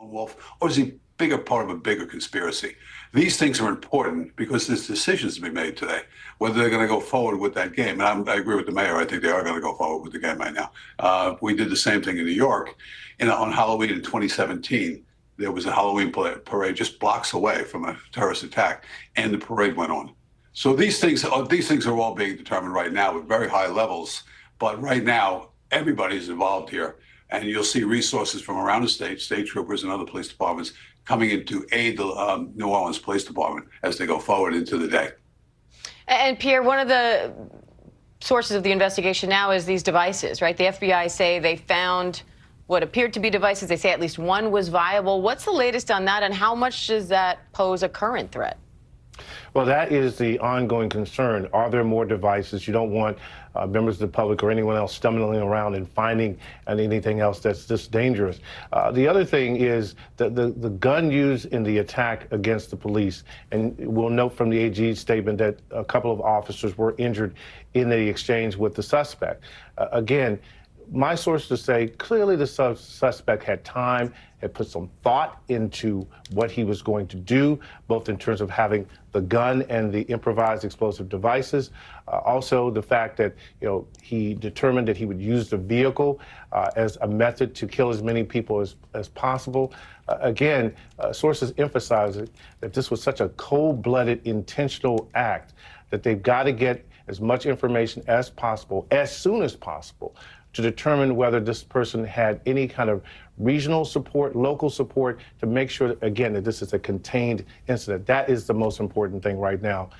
Wolf, or is he bigger part of a bigger conspiracy? These things are important because there's decisions to be made today, whether they're going to go forward with that game. And I agree with the mayor. I think they are going to go forward with the game right now. We did the same thing in New York on Halloween in 2017. There was a Halloween parade just blocks away from a terrorist attack, and the parade went on. So these things are all being determined right now at very high levels. But right now, everybody's involved here. And you'll see resources from around the state troopers and other police departments coming in to aid the New Orleans Police Department as they go forward into the day. And Pierre, one of the sources of the investigation now is these devices, right? The FBI say they found what appeared to be devices. They say at least one was viable. What's the latest on that, and how much does that pose a current threat? Well, that is the ongoing concern. Are there more devices? You don't want members of the public or anyone else stumbling around and finding anything else that's this dangerous. The other thing is the gun used in the attack against the police. And we'll note from the AG's statement that a couple of officers were injured in the exchange with the suspect. Again, my sources say clearly the suspect had time, had put some thought into what he was going to do, both in terms of having the gun and the improvised explosive devices. Also, the fact that he determined that he would use the vehicle as a method to kill as many people as possible. Again, sources emphasize that this was such a cold-blooded, intentional act that they've got to get as much information as possible, as soon as possible, to determine whether this person had any kind of regional support, local support, to make sure, again, that this is a contained incident. That is the most important thing right now,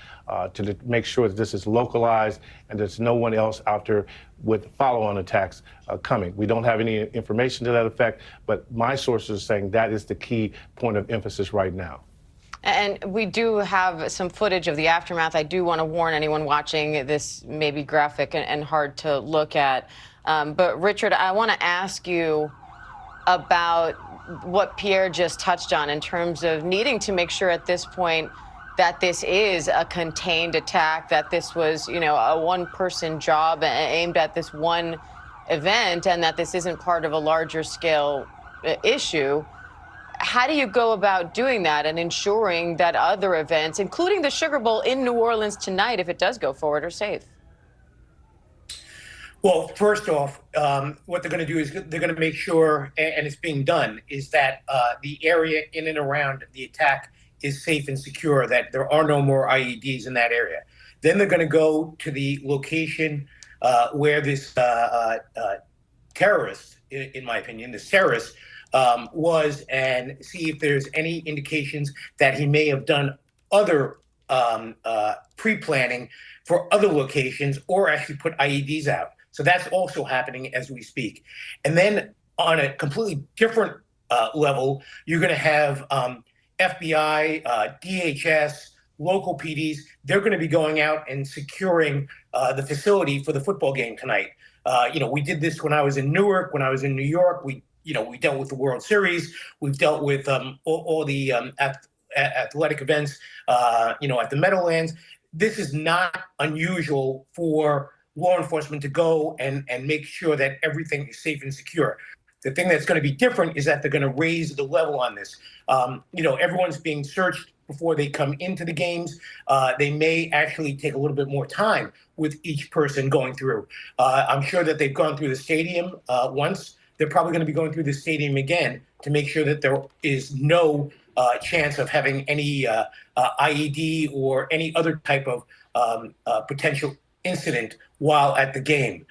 to make sure that this is localized and there's no one else out there with follow-on attacks coming. We don't have any information to that effect, but my sources are saying that is the key point of emphasis right now. And we do have some footage of the aftermath. I do want to warn anyone watching, this may be graphic and hard to look at. But Richard, I want to ask you about what Pierre just touched on in terms of needing to make sure at this point that this is a contained attack, that this was, a one-person job aimed at this one event, and that this isn't part of a larger scale issue. How do you go about doing that and ensuring that other events, including the Sugar Bowl in New Orleans tonight, if it does go forward, are safe? Well, first off, what they're going to do is they're going to make sure, and it's being done, is that the area in and around the attack is safe and secure, that there are no more IEDs in that area. Then they're going to go to the location where this terrorist, in my opinion, this terrorist was, and see if there's any indications that he may have done other pre-planning for other locations or actually put IEDs out. So that's also happening as we speak. And then on a completely different level, you're going to have FBI, DHS, local PDs. They're going to be going out and securing the facility for the football game tonight. We did this when I was in Newark, when I was in New York. We dealt with the World Series. We've dealt with all the athletic events, at the Meadowlands. This is not unusual for law enforcement to go and make sure that everything is safe and secure. The thing that's going to be different is that they're going to raise the level on this. Everyone's being searched before they come into the games. They may actually take a little bit more time with each person going through. I'm sure that they've gone through the stadium once. They're probably going to be going through the stadium again to make sure that there is no chance of having any IED or any other type of potential incident while at the game.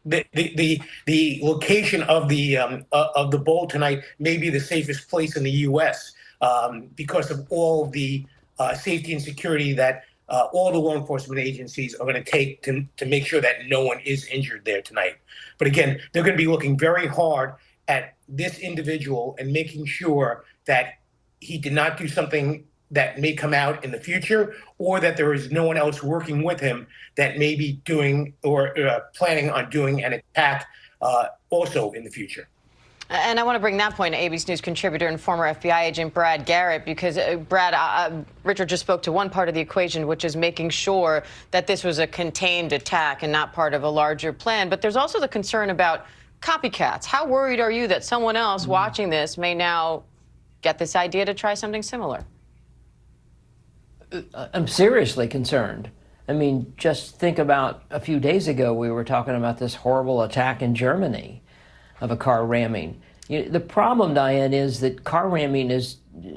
The location of the bowl tonight may be the safest place in the U.S. Because of all the safety and security that all the law enforcement agencies are going to take to make sure that no one is injured there tonight. But again, they're going to be looking very hard at this individual and making sure that he did not do something that may come out in the future, or that there is no one else working with him that may be doing or planning on doing an attack also in the future. And I want to bring that point to ABC News contributor and former FBI agent Brad Garrett, because Brad, Richard just spoke to one part of the equation, which is making sure that this was a contained attack and not part of a larger plan. But there's also the concern about copycats? How worried are you that someone else watching this may now get this idea to try something similar? I'm seriously concerned. I mean, just think about a few days ago, we were talking about this horrible attack in Germany of a car ramming. The problem, Diane, is that car ramming is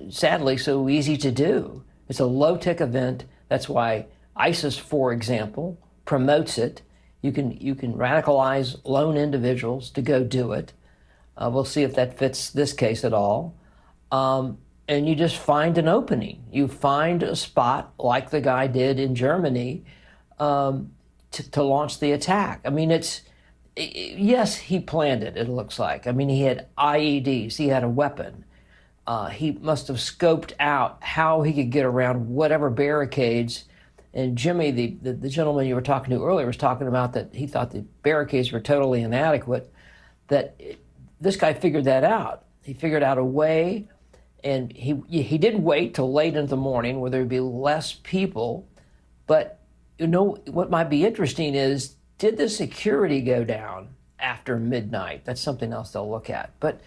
sadly so easy to do. It's a low-tech event. That's why ISIS, for example, promotes it. You can radicalize lone individuals to go do it. We'll see if that fits this case at all. And you just find an opening. You find a spot like the guy did in Germany to launch the attack. I mean, yes, he planned it, it looks like. I mean, he had IEDs, he had a weapon. He must have scoped out how he could get around whatever barricades. And Jimmy, the gentleman you were talking to earlier, was talking about that he thought the barricades were totally inadequate, this guy figured that out. He figured out a way. And he did wait till late into the morning where there'd be less people. But what might be interesting is, did the security go down after midnight? That's something else they'll look at. But